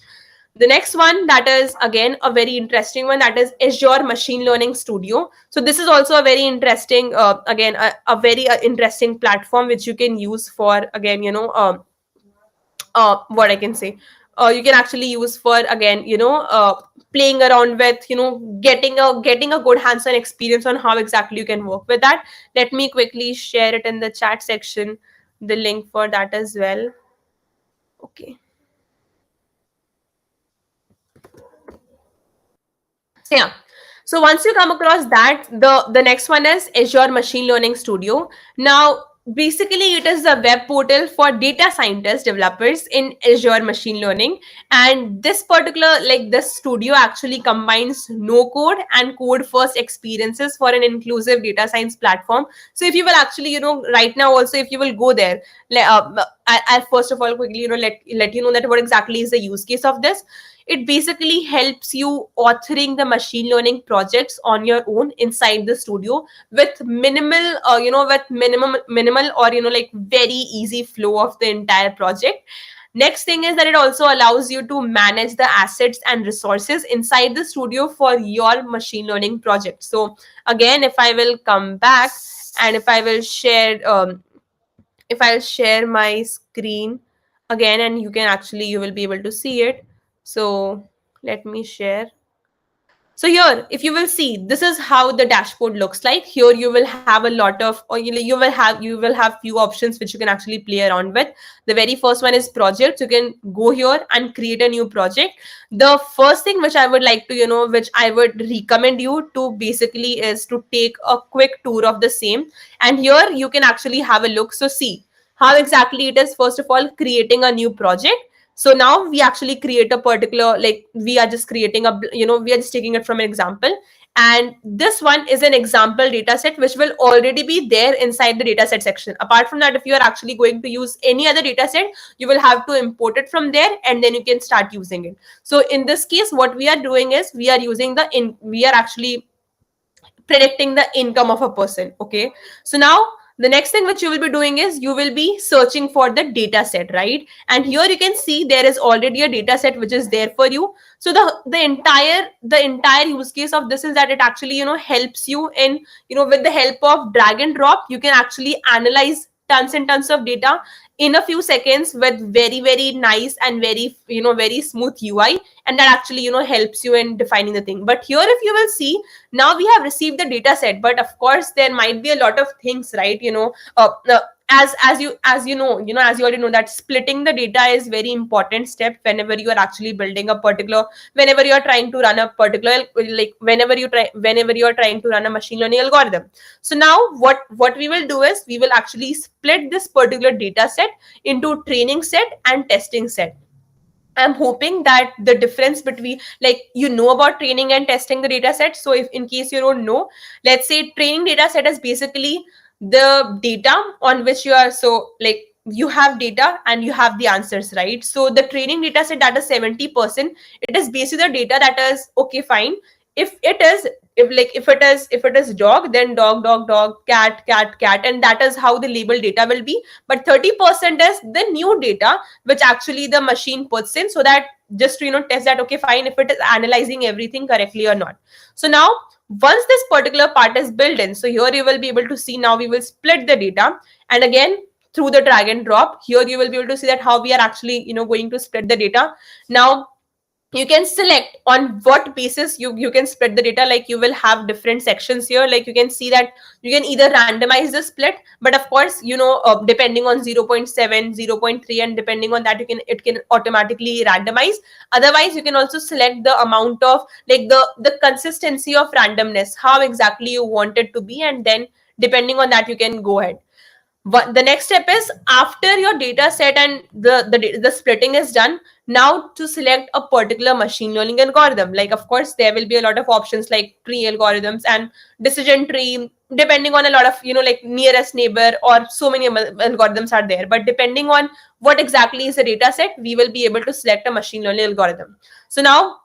The next one, that is again a very interesting one, that is Azure Machine Learning Studio. So this is also a very interesting, again, a very interesting platform which you can use for, again, what I can say, you can actually use for, again, playing around with, getting a good hands-on experience on how exactly you can work with that. Let me quickly share it in the chat section, the link for that as well. Okay. So yeah. So once you come across that, the next one is Azure Machine Learning Studio. Now, basically, it is a web portal for data scientists, developers in Azure Machine Learning. And this studio actually combines no code and code first experiences for an inclusive data science platform. So if you will actually, right now also, if you will go there, I'll first of all quickly, let you know that what exactly is the use case of this. It basically helps you authoring the machine learning projects on your own inside the studio, with minimal or, like, very easy flow of the entire project. Next thing is that it also allows you to manage the assets and resources inside the studio for your machine learning project. So again, if I will come back, and if I'll share my screen again, and you will be able to see it. So let me share. So here, if you will see, this is how the dashboard looks like. Here you will have a lot of, or you will have few options which you can actually play around with. The very first one is projects. You can go here and create a new project. The first thing which I would like to, which I would recommend you to basically is to take a quick tour of the same. And here you can actually have a look. So see how exactly it is. First of all, creating a new project. So now we actually create a particular, like, we are just creating we are just taking it from an example. And this one is an example data set which will already be there inside the data set section. Apart from that, if you are actually going to use any other data set, you will have to import it from there, and then you can start using it. So in this case, what we are doing is we are actually predicting the income of a person. Okay, so now the next thing which you will be doing is you will be searching for the data set, right? And here you can see there is already a data set which is there for you. So the entire use case of this is that it actually, helps you in, with the help of drag and drop, you can actually analyze tons and tons of data in a few seconds with very very nice and very, very smooth UI. And that actually, helps you in defining the thing. But here if you will see, now we have received the data set, but of course there might be a lot of things, right? As you already know that splitting the data is very important step whenever you are actually building a particular, whenever you are trying to run a particular, like whenever you are trying to run a machine learning algorithm. So now what we will do is we will actually split this particular data set into training set and testing set. I'm hoping that the difference between, like, about training and testing the data set. So if in case you don't know, let's say training data set is basically the data on which you are, so like you have data and you have the answers, right? So the training data set, that is 70%, it is basically the data that is okay, fine. If it is, if it is dog, then dog, dog, dog, cat, cat, cat, and that is how the label data will be. But 30% is the new data which actually the machine puts in, so that just to, test that okay, fine, if it is analyzing everything correctly or not. So now once this particular part is built in, so here you will be able to see, now we will split the data. And again, through the drag and drop, here you will be able to see that how we are actually, going to split the data. Now you can select on what basis you can split the data. Like you will have different sections here, like you can see that you can either randomize the split, but of course, depending on 0.7, 0.3, and depending on that, it can automatically randomize. Otherwise you can also select the amount of, like, the consistency of randomness, how exactly you want it to be, and then depending on that you can go ahead. What the next step is, after your data set and the splitting is done, now to select a particular machine learning algorithm. Like of course there will be a lot of options like tree algorithms and decision tree, depending on a lot of, like nearest neighbor, or so many algorithms are there. But depending on what exactly is the data set, we will be able to select a machine learning algorithm. So now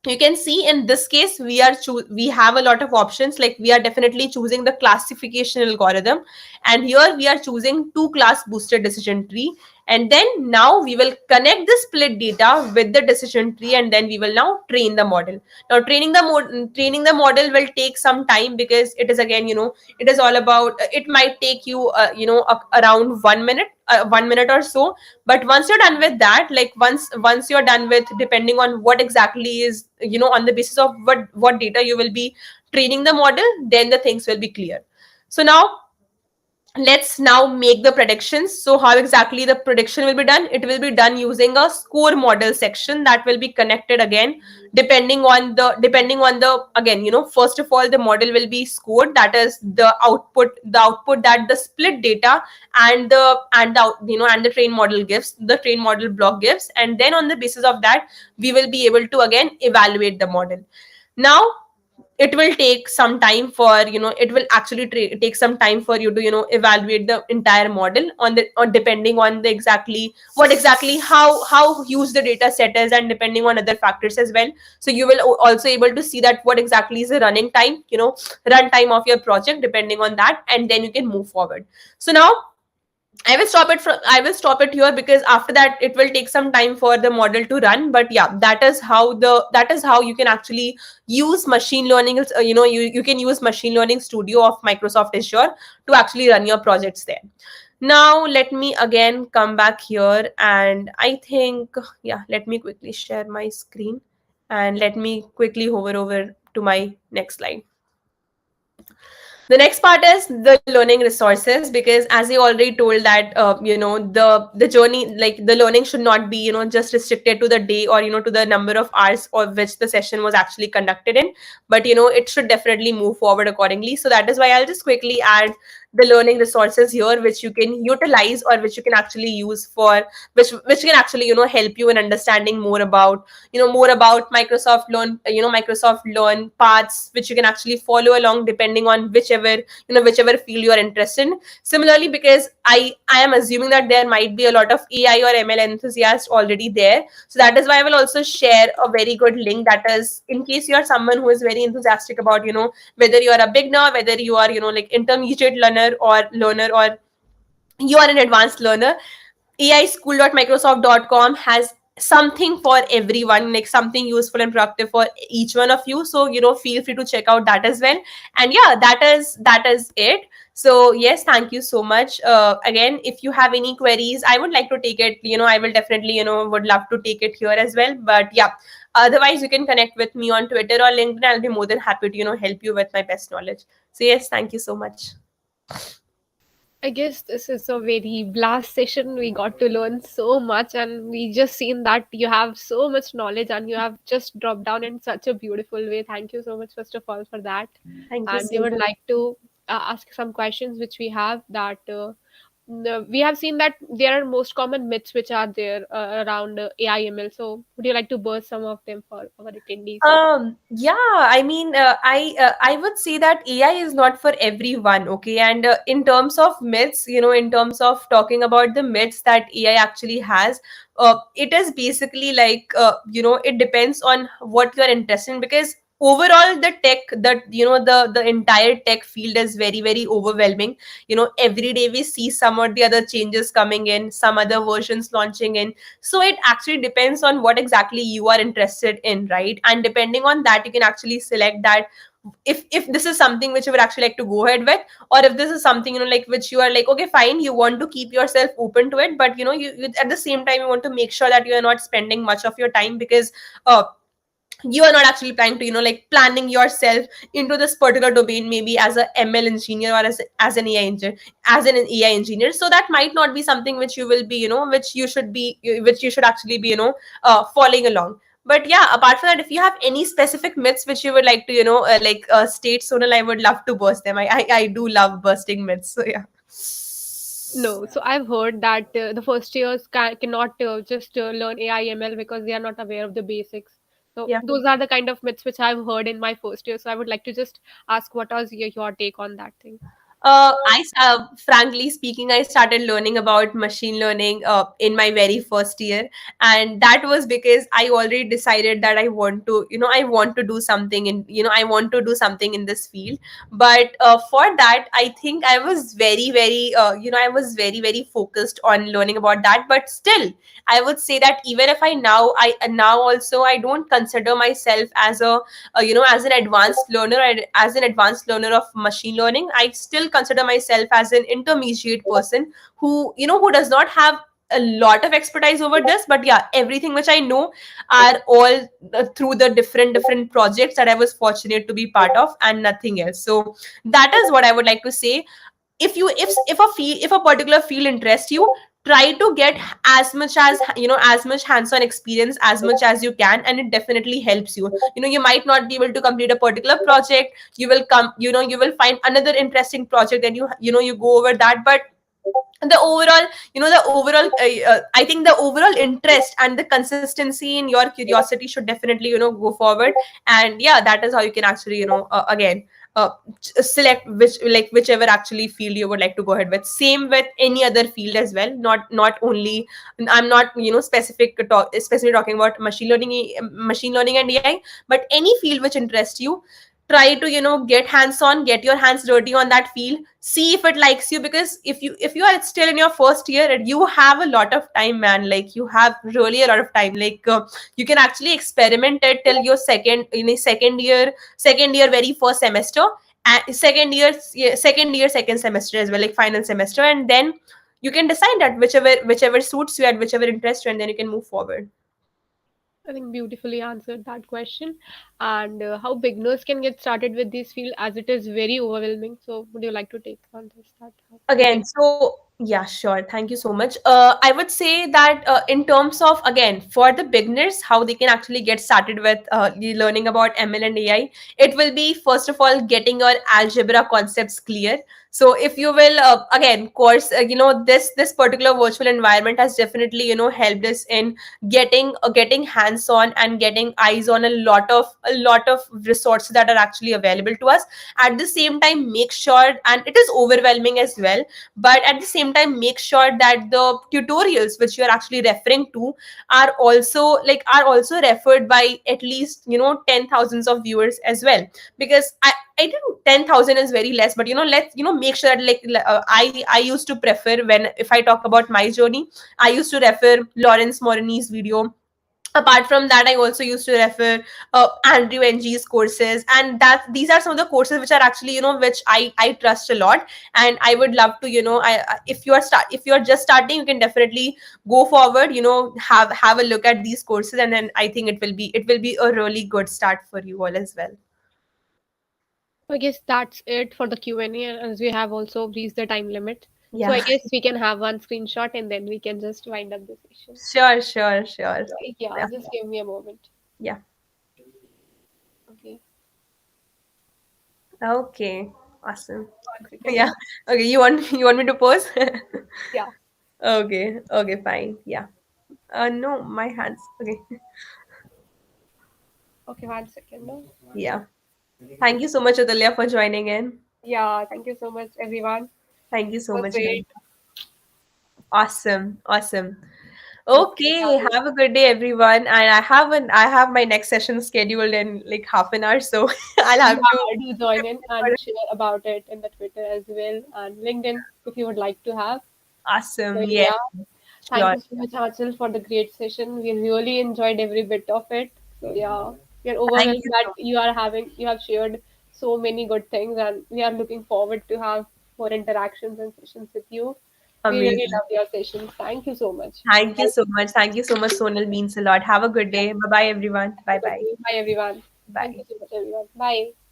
you can see in this case we have a lot of options. Like we are definitely choosing the classification algorithm, and here we are choosing two class boosted decision tree. And then now we will connect the split data with the decision tree, and then we will now train the model. Now training the model will take some time, because it is again, it is all about, it might take you, around 1 minute, 1 minute or so. But once you're done with that, like once you're done with, depending on what exactly is, on the basis of what data you will be training the model, then the things will be clear. So now let's now make the predictions. So how exactly the prediction will be done? It will be done using a score model section that will be connected again, depending on the again, first of all, the model will be scored, that is the output that the split data and the train model gives, the train model block gives. And then on the basis of that, we will be able to again evaluate the model. Now it will take some time for, it will actually take some time for you to, evaluate the entire model on depending on the exactly what exactly how huge the data set is, and depending on other factors as well. So you will also able to see that what exactly is the running time, run time of your project, depending on that, and then you can move forward. So now I will stop it here, because after that it will take some time for the model to run. But yeah, that is how you can actually use machine learning. You can use machine learning studio of Microsoft Azure to actually run your projects there. Now let me again come back here, and I think, yeah, let me quickly share my screen, and let me quickly hover over to my next slide. The next part is the learning resources, because as I already told that, the journey, like the learning should not be, just restricted to the day, or to the number of hours of which the session was actually conducted in. But it should definitely move forward accordingly. So that is why I'll just quickly add the learning resources here which you can utilize, or which you can actually use for, which can actually help you in understanding more about, more about Microsoft Learn, Microsoft Learn paths which you can actually follow along depending on whichever field you are interested in. Similarly, because I am assuming that there might be a lot of AI or ML enthusiasts already there, so that is why I will also share a very good link, that is in case you are someone who is very enthusiastic about, whether you are a beginner, whether you are, like intermediate learner, or you are an advanced learner. aischool.microsoft.com has something for everyone, like something useful and productive for each one of you. So feel free to check out that as well. And yeah, that is it. So yes, thank you so much. Again, if you have any queries, I would like to take it, I will definitely, would love to take it here as well. But yeah, otherwise you can connect with me on Twitter or LinkedIn. I'll be more than happy to, help you with my best knowledge. So yes, thank you so much. I guess this is a very blast session. We got to learn so much, and we just seen that you have so much knowledge and you have just dropped down in such a beautiful way. Thank you so much, first of all, for that. Thank you And we so would much. like to ask some questions which we have that we have seen that there are most common myths which are there around AI ML. So, would you like to burst some of them for our attendees? Yeah, I mean, I would say that AI is not for everyone, okay? And in terms of myths, in terms of talking about the myths that AI actually has, it is basically like, it depends on what you're interested in, because overall the tech, that the entire tech field is very, very overwhelming. Every day we see some or the other changes coming in, some other versions launching in. So it actually depends on what exactly you are interested in, right? And depending on that, you can actually select that, if this is something which you would actually like to go ahead with, or if this is something, like which you are like, okay, fine, you want to keep yourself open to it, but you at the same time you want to make sure that you are not spending much of your time, because uh, you are not actually planning to, like planning yourself into this particular domain, maybe as a ML engineer, or as an AI engineer, so that might not be something which you will be, which you should actually be, following along. But yeah, apart from that, if you have any specific myths which you would like to, state, Sonal, I would love to burst them. I do love bursting myths, so yeah. No, so I've heard that the first years cannot just learn AI ML because they are not aware of the basics. So Yeah. those are the kind of myths which I've heard in my first year. So I would like to just ask what was your take on that thing? Frankly speaking, I started learning about machine learning in my very first year, and that was because I already decided that I want to do something in, I want to do something in this field. But for that, I think I was very, very, I was very, very focused on learning about that. But still, I would say that even if I now also I don't consider myself as as an advanced learner, and as an advanced learner of machine learning, I still consider myself as an intermediate person who does not have a lot of expertise over this. But yeah, everything which I know are all through the different projects that I was fortunate to be part of, and nothing else. So that is what I would like to say. If a particular field interests you, try to get as much hands-on experience as much as you can, and it definitely helps you. You might not be able to complete a particular project, you will find another interesting project, and you go over that. But the overall the overall I think the overall interest and the consistency in your curiosity should definitely go forward. And yeah, that is how you can actually again uh, select whichever actually field you would like to go ahead with. Same with any other field as well, not only, I'm not especially talking about machine learning and AI, but any field which interests you, try to get hands on, get your hands dirty on that field, see if it likes you. Because if you are still in your first year, you have a lot of time, man. Like, you have really a lot of time. Like, you can actually experiment it till your second year very first semester, and second year second semester as well, like final semester. And then you can decide that whichever suits you and whichever interests you, and then you can move forward. I think beautifully answered that question. And how beginners can get started with this field as it is very overwhelming. So would you like to take on this? That how Again, beginners? so yeah, sure, thank you so much. I would say that in terms of, again, for the beginners, how they can actually get started with the learning about ML and AI, it will be, first of all, getting your algebra concepts clear. So if you will, again, course, this particular virtual environment has definitely helped us in getting hands on and getting eyes on a lot of resources that are actually available to us. At the same time, make sure, and it is overwhelming as well, but at the same time, make sure that the tutorials which you are actually referring to are also referred by at least 10,000s of viewers as well. Because I think 10,000 is very less, but let's make sure that, I used to prefer, when if I talk about my journey, I used to refer Lawrence Morini's video. Apart from that, I also used to refer Andrew Ng's courses, and that these are some of the courses which are actually, which I trust a lot. And I would love to, if you are just starting, you can definitely go forward, have a look at these courses, and then I think it will be a really good start for you all as well. So I guess that's it for the Q&A, and as we have also reached the time limit. So I Yeah. guess we can have one screenshot and then we can just wind up the session. Sure, sure, sure. Right? Yeah, Yeah. just give me a moment. Yeah. Okay, Okay. Awesome. one second Yeah. now. Okay. You want me to pause? Yeah, Okay. Okay. Fine. Yeah. No, my hands. Okay. okay, one second now. Yeah. Thank you so much, Atulya, for joining in. Yeah, thank you so much, everyone. It Thank you so was much. great. Awesome. Awesome. It was great Okay. having Have a good day, everyone. And I have my next session scheduled in like half an hour, so I'll you. have to. Yeah, do join in and share about it in the Twitter as well and LinkedIn if you would like to have. So Awesome. Yes. yeah, thank Sure. you so much, Achal, for the great session. We really enjoyed every bit of it. So yeah, we are Thank overwhelmed you that so much. you have shared so many good things, and we are looking forward to have more interactions and sessions with you. We really Amazing. love your sessions. Thank you so much. Thank you Bye. so much. Thank you so much, Sonal. Means a lot. Have a good day. Bye bye, everyone. Bye bye. Bye, everyone. Thank Bye. you so much, everyone. Bye.